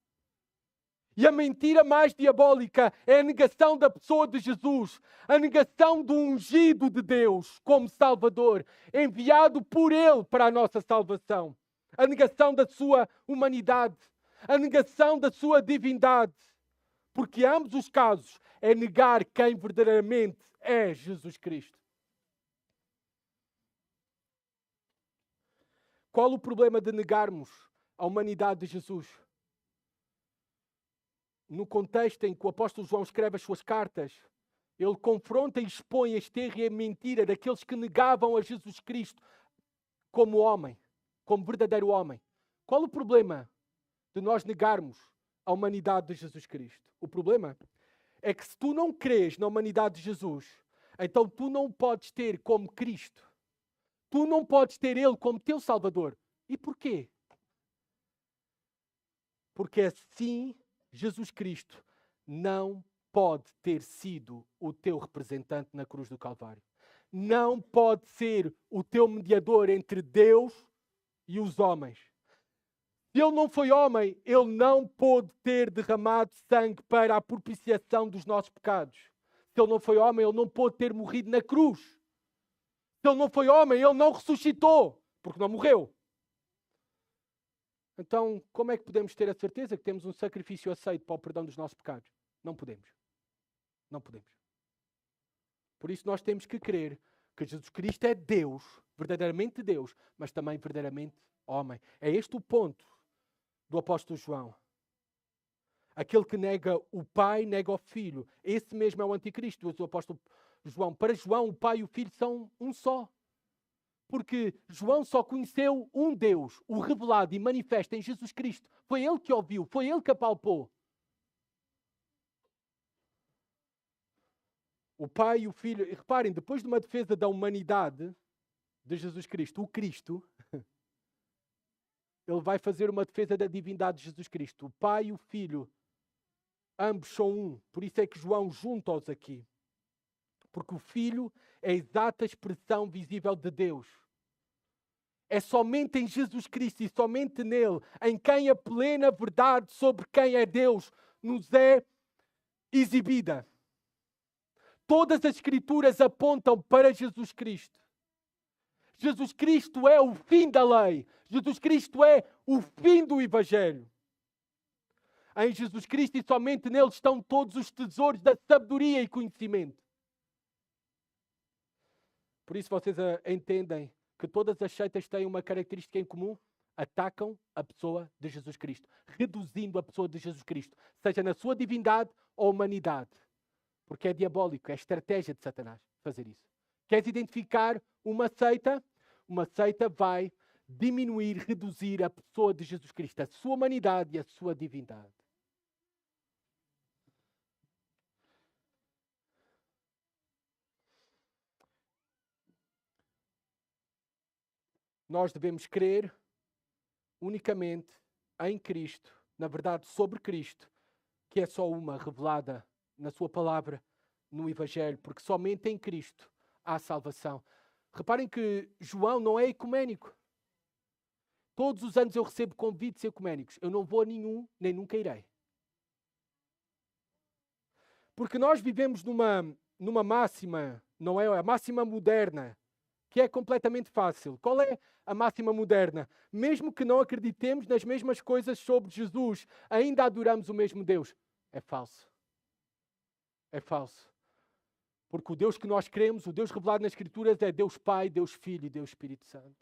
E a mentira mais diabólica é a negação da pessoa de Jesus, a negação do ungido de Deus como Salvador, enviado por Ele para a nossa salvação, a negação da sua humanidade, a negação da sua divindade, porque ambos os casos é negar quem verdadeiramente é Jesus Cristo. Qual o problema de negarmos a humanidade de Jesus? No contexto em que o apóstolo João escreve as suas cartas, ele confronta e expõe este erro e a mentira daqueles que negavam a Jesus Cristo como homem, como verdadeiro homem. Qual o problema de nós negarmos a humanidade de Jesus Cristo? O problema é que se tu não crês na humanidade de Jesus, então tu não podes ter como Cristo. Tu não podes ter Ele como teu Salvador. E porquê? Porque assim Jesus Cristo não pode ter sido o teu representante na cruz do Calvário. Não pode ser o teu mediador entre Deus e os homens. Se Ele não foi homem, Ele não pôde ter derramado sangue para a propiciação dos nossos pecados. Se Ele não foi homem, Ele não pôde ter morrido na cruz. Se Ele não foi homem, Ele não ressuscitou, porque não morreu. Então, como é que podemos ter a certeza que temos um sacrifício aceito para o perdão dos nossos pecados? Não podemos. Não podemos. Por isso nós temos que crer que Jesus Cristo é Deus, verdadeiramente Deus, mas também verdadeiramente homem. É este o ponto do apóstolo João. Aquele que nega o Pai, nega o Filho. Esse mesmo é o anticristo, o apóstolo João. Para João, o Pai e o Filho são um só. Porque João só conheceu um Deus, o revelado e manifesto em Jesus Cristo. Foi ele que ouviu, foi ele que apalpou. O Pai e o Filho, e reparem, depois de uma defesa da humanidade de Jesus Cristo, o Cristo, ele vai fazer uma defesa da divindade de Jesus Cristo. O Pai e o Filho, ambos são um. Por isso é que João junta-os aqui. Porque o Filho é a exata expressão visível de Deus. É somente em Jesus Cristo e somente nele, em quem a plena verdade sobre quem é Deus nos é exibida. Todas as Escrituras apontam para Jesus Cristo. Jesus Cristo é o fim da lei. Jesus Cristo é o fim do Evangelho. Em Jesus Cristo e somente nele estão todos os tesouros da sabedoria e conhecimento. Por isso vocês entendem que todas as seitas têm uma característica em comum: atacam a pessoa de Jesus Cristo, reduzindo a pessoa de Jesus Cristo, seja na sua divindade ou humanidade. Porque é diabólico, é estratégia de Satanás fazer isso. Queres identificar uma seita? Uma seita vai diminuir, reduzir a pessoa de Jesus Cristo, a sua humanidade e a sua divindade. Nós devemos crer unicamente em Cristo, na verdade sobre Cristo, que é só uma revelada na sua palavra, no Evangelho, porque somente em Cristo há salvação. Reparem que João não é ecuménico. Todos os anos eu recebo convites ecuménicos. Eu não vou a nenhum, nem nunca irei. Porque nós vivemos numa máxima, não é a máxima moderna, que é completamente fácil. Qual é a máxima moderna? Mesmo que não acreditemos nas mesmas coisas sobre Jesus, ainda adoramos o mesmo Deus. É falso. É falso. Porque o Deus que nós cremos, o Deus revelado nas Escrituras, é Deus Pai, Deus Filho e Deus Espírito Santo.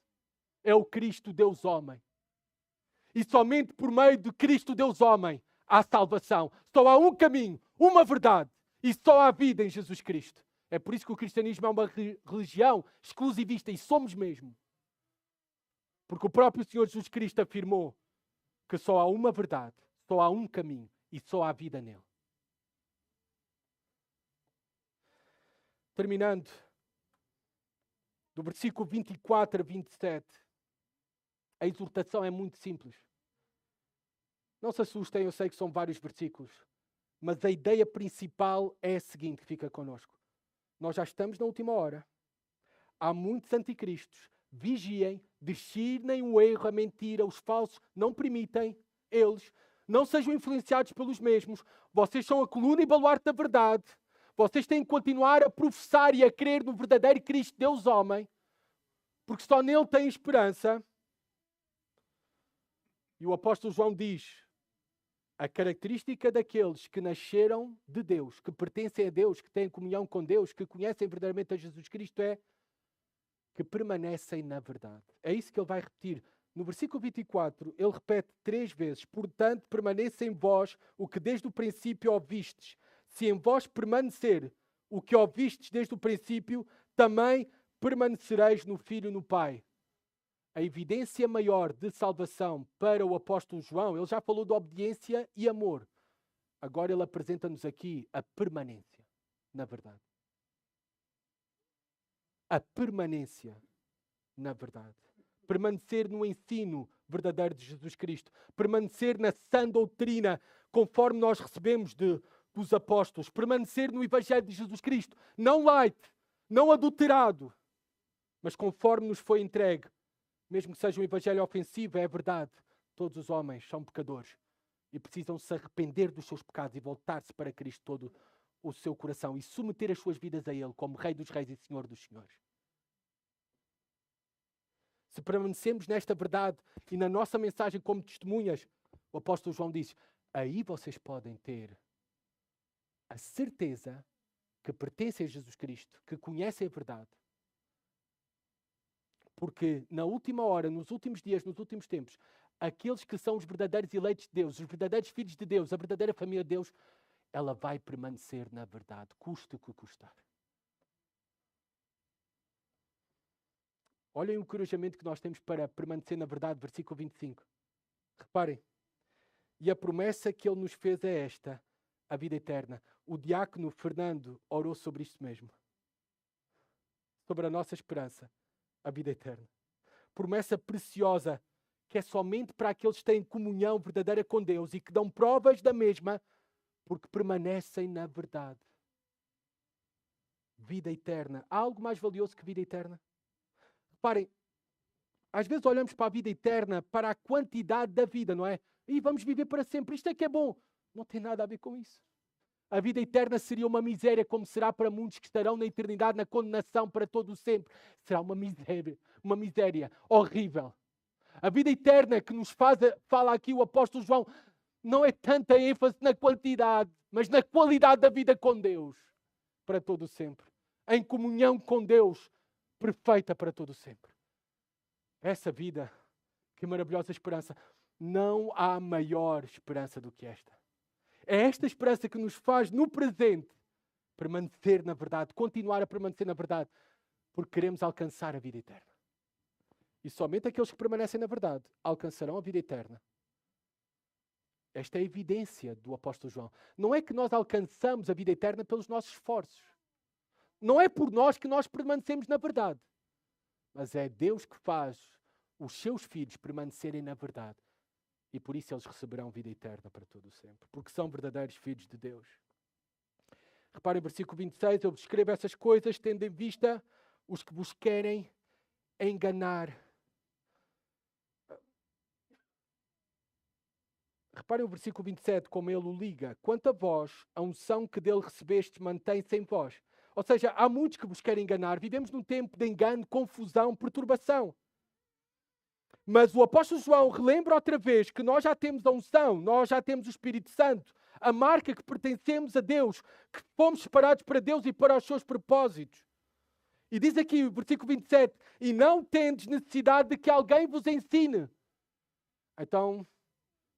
É o Cristo, Deus homem. E somente por meio de Cristo, Deus homem, há salvação. Só há um caminho, uma verdade, e só há vida em Jesus Cristo. É por isso que o cristianismo é uma religião exclusivista, e somos mesmo. Porque o próprio Senhor Jesus Cristo afirmou que só há uma verdade, só há um caminho, e só há vida nele. Terminando, do versículo 24 a 27, a exortação é muito simples. Não se assustem, eu sei que são vários versículos, mas a ideia principal é a seguinte, que fica connosco. Nós já estamos na última hora. Há muitos anticristos. Vigiem, discernem o erro, a mentira, os falsos. Não permitem eles. Não sejam influenciados pelos mesmos. Vocês são a coluna e baluarte da verdade. Vocês têm que continuar a professar e a crer no verdadeiro Cristo, Deus homem, porque só nele tem esperança. E o apóstolo João diz: a característica daqueles que nasceram de Deus, que pertencem a Deus, que têm comunhão com Deus, que conhecem verdadeiramente a Jesus Cristo, é que permanecem na verdade. É isso que ele vai repetir. No versículo 24, ele repete 3 vezes: portanto, permaneça em vós o que desde o princípio ouvistes. Se em vós permanecer o que ouvistes desde o princípio, também permanecereis no Filho e no Pai. a evidência maior de salvação para o apóstolo João, ele já falou de obediência e amor. Agora ele apresenta-nos aqui a permanência na verdade. A permanência na verdade. Permanecer no ensino verdadeiro de Jesus Cristo. Permanecer na sã doutrina, conforme nós recebemos dos apóstolos. Permanecer no Evangelho de Jesus Cristo. Não light, não adulterado, mas conforme nos foi entregue. Mesmo que seja um Evangelho ofensivo, é verdade. Todos os homens são pecadores e precisam se arrepender dos seus pecados e voltar-se para Cristo todo o seu coração e submeter as suas vidas a Ele como Rei dos Reis e Senhor dos Senhores. Se permanecemos nesta verdade e na nossa mensagem como testemunhas, o apóstolo João diz, aí vocês podem ter a certeza que pertencem a Jesus Cristo, que conhecem a verdade. Porque na última hora, nos últimos dias, nos últimos tempos, aqueles que são os verdadeiros eleitos de Deus, os verdadeiros filhos de Deus, a verdadeira família de Deus, ela vai permanecer na verdade, custe o que custar. Olhem o encorajamento que nós temos para permanecer na verdade, versículo 25. Reparem. E a promessa que Ele nos fez é esta, a vida eterna. O diácono Fernando orou sobre isto mesmo. Sobre a nossa esperança, a vida eterna. Promessa preciosa, que é somente para aqueles que têm comunhão verdadeira com Deus e que dão provas da mesma, porque permanecem na verdade. Vida eterna. Há algo mais valioso que vida eterna? Reparem, às vezes olhamos para a vida eterna, para a quantidade da vida, não é? E vamos viver para sempre. Isto é que é bom. Não tem nada a ver com isso. A vida eterna seria uma miséria, como será para muitos que estarão na eternidade, na condenação para todo o sempre. Será uma miséria horrível. A vida eterna que nos fala aqui o apóstolo João, não é tanta ênfase na quantidade, mas na qualidade da vida com Deus, para todo o sempre. Em comunhão com Deus, perfeita para todo o sempre. Essa vida, que maravilhosa esperança. Não há maior esperança do que esta. É esta esperança que nos faz, no presente, permanecer na verdade, continuar a permanecer na verdade, porque queremos alcançar a vida eterna. E somente aqueles que permanecem na verdade alcançarão a vida eterna. Esta é a evidência do apóstolo João. Não é que nós alcançamos a vida eterna pelos nossos esforços. Não é por nós que nós permanecemos na verdade. Mas é Deus que faz os seus filhos permanecerem na verdade. E por isso eles receberão vida eterna para todo o sempre. Porque são verdadeiros filhos de Deus. Reparem, versículo 26, eu vos escrevo essas coisas tendo em vista os que vos querem enganar. Reparem o versículo 27, como ele o liga. Quanto a vós, a unção que dele recebestes mantém-se em vós. Ou seja, há muitos que vos querem enganar. Vivemos num tempo de engano, confusão, perturbação. Mas o apóstolo João relembra outra vez que nós já temos a unção, nós já temos o Espírito Santo, a marca que pertencemos a Deus, que fomos separados para Deus e para os seus propósitos. E diz aqui o versículo 27, e não tendes necessidade de que alguém vos ensine. Então,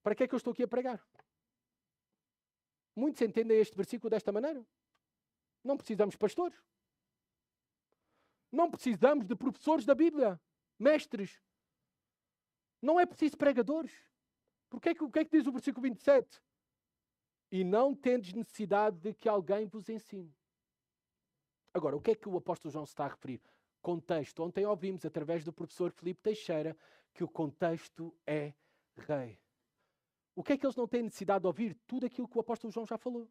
para que é que eu estou aqui a pregar? Muitos entendem este versículo desta maneira. Não precisamos de pastores. Não precisamos de professores da Bíblia, mestres. Não é preciso pregadores. O que é que diz o versículo 27? E não tendes necessidade de que alguém vos ensine. Agora, o que é que o apóstolo João se está a referir? Contexto. Ontem ouvimos, através do professor Filipe Teixeira, que o contexto é rei. O que é que eles não têm necessidade de ouvir? Tudo aquilo que o apóstolo João já falou.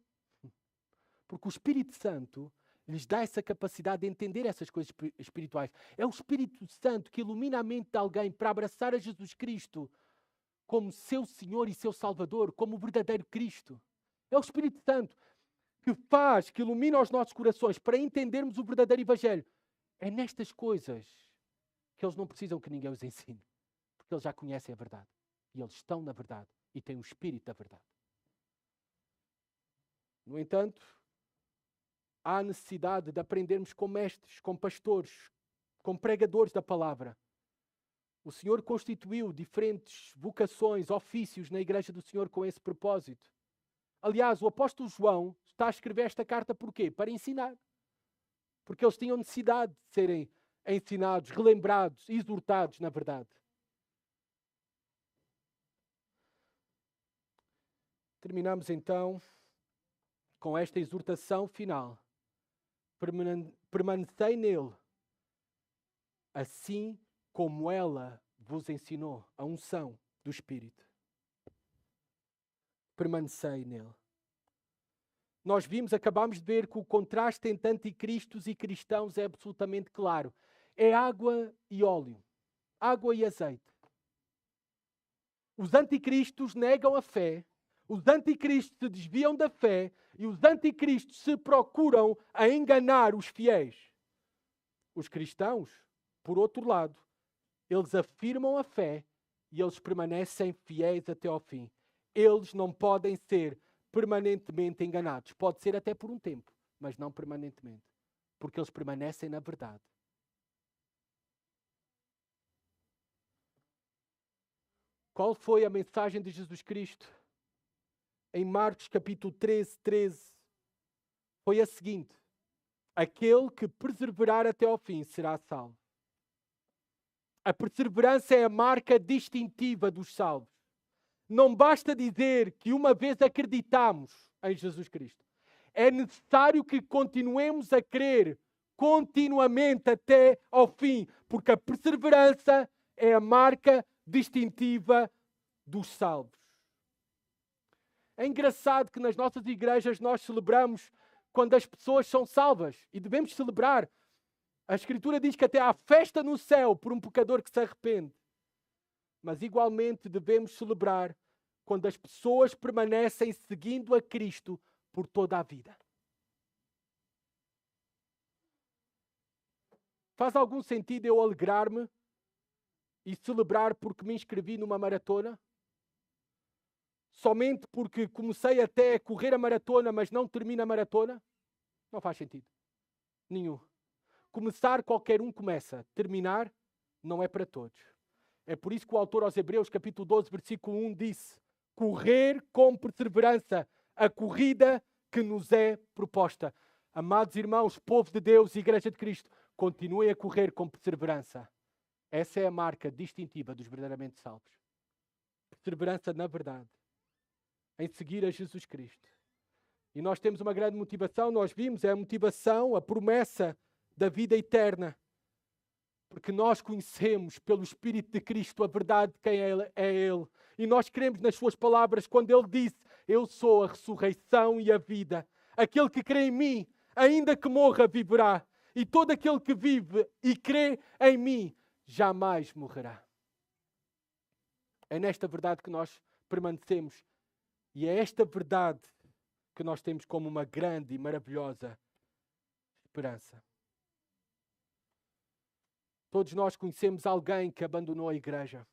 Porque o Espírito Santo lhes dá essa capacidade de entender essas coisas espirituais. É o Espírito Santo que ilumina a mente de alguém para abraçar a Jesus Cristo como seu Senhor e seu Salvador, como o verdadeiro Cristo. É o Espírito Santo que ilumina os nossos corações para entendermos o verdadeiro Evangelho. É nestas coisas que eles não precisam que ninguém os ensine. Porque eles já conhecem a verdade. E eles estão na verdade e têm o Espírito da verdade. No entanto, há necessidade de aprendermos com mestres, com pastores, com pregadores da palavra. O Senhor constituiu diferentes vocações, ofícios na Igreja do Senhor com esse propósito. Aliás, o apóstolo João está a escrever esta carta por quê? Para ensinar. Porque eles tinham necessidade de serem ensinados, relembrados, exortados na verdade. Terminamos então com esta exortação final. Permanecei nele, assim como ela vos ensinou, a unção do Espírito. Permanecei nele. Nós acabámos de ver que o contraste entre anticristos e cristãos é absolutamente claro. É água e óleo. Água e azeite. Os anticristos negam a fé. Os anticristos se desviam da fé. E os anticristos se procuram a enganar os fiéis. Os cristãos, por outro lado, eles afirmam a fé e eles permanecem fiéis até ao fim. Eles não podem ser permanentemente enganados. Pode ser até por um tempo, mas não permanentemente. Porque eles permanecem na verdade. Qual foi a mensagem de Jesus Cristo? Em Marcos capítulo 13, foi a seguinte: aquele que perseverar até ao fim será salvo. A perseverança é a marca distintiva dos salvos. Não basta dizer que uma vez acreditamos em Jesus Cristo. É necessário que continuemos a crer continuamente até ao fim, porque a perseverança é a marca distintiva dos salvos. É engraçado que nas nossas igrejas nós celebramos quando as pessoas são salvas e devemos celebrar. A Escritura diz que até há festa no céu por um pecador que se arrepende. Mas igualmente devemos celebrar quando as pessoas permanecem seguindo a Cristo por toda a vida. Faz algum sentido eu alegrar-me e celebrar porque me inscrevi numa maratona? Somente porque comecei até a correr a maratona, mas não termino a maratona? Não faz sentido. Nenhum. Começar, qualquer um começa. Terminar, não é para todos. É por isso que o autor aos Hebreus, capítulo 12, versículo 1, disse: correr com perseverança a corrida que nos é proposta. Amados irmãos, povo de Deus, Igreja de Cristo, continuem a correr com perseverança. Essa é a marca distintiva dos verdadeiramente salvos. Perseverança na verdade, em seguir a Jesus Cristo. E nós temos uma grande motivação, nós vimos, é a motivação, a promessa da vida eterna. Porque nós conhecemos pelo Espírito de Cristo a verdade de quem é Ele. E nós cremos nas suas palavras quando Ele disse: eu sou a ressurreição e a vida. Aquele que crê em mim, ainda que morra, viverá. E todo aquele que vive e crê em mim, jamais morrerá. É nesta verdade que nós permanecemos. E é esta verdade que nós temos como uma grande e maravilhosa esperança. Todos nós conhecemos alguém que abandonou a igreja,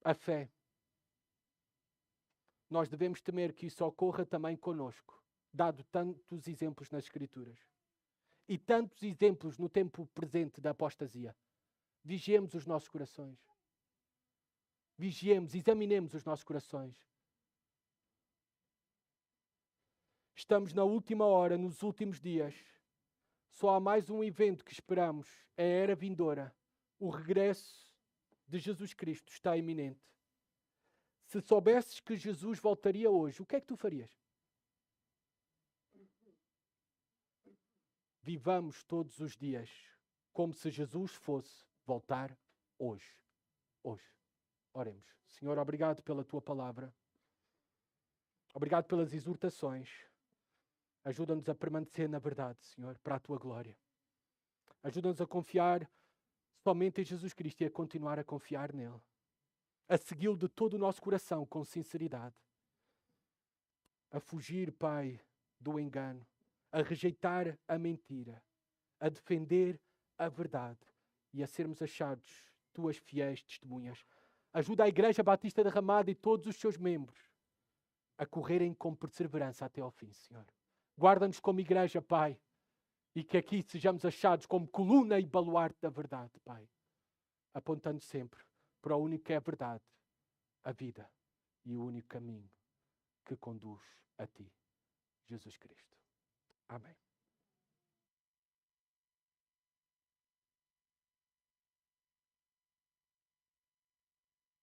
a fé. Nós devemos temer que isso ocorra também conosco, dado tantos exemplos nas Escrituras. E tantos exemplos no tempo presente da apostasia. Vigiemos os nossos corações. Vigiemos, examinemos os nossos corações. Estamos na última hora, nos últimos dias. Só há mais um evento que esperamos, é a era vindoura. O regresso de Jesus Cristo está iminente. Se soubesses que Jesus voltaria hoje, o que é que tu farias? Vivamos todos os dias como se Jesus fosse voltar hoje. Hoje. Oremos. Senhor, obrigado pela tua palavra. Obrigado pelas exortações. Ajuda-nos a permanecer na verdade, Senhor, para a tua glória. Ajuda-nos a confiar somente em Jesus Cristo e a continuar a confiar nele. A segui-lo de todo o nosso coração, com sinceridade. A fugir, Pai, do engano. A rejeitar a mentira. A defender a verdade. E a sermos achados tuas fiéis testemunhas. Ajuda a Igreja Batista da Ramada e todos os seus membros a correrem com perseverança até ao fim, Senhor. Guarda-nos como igreja, Pai, e que aqui sejamos achados como coluna e baluarte da verdade, Pai, apontando sempre para o único que é a verdade, a vida e o único caminho que conduz a Ti, Jesus Cristo. Amém.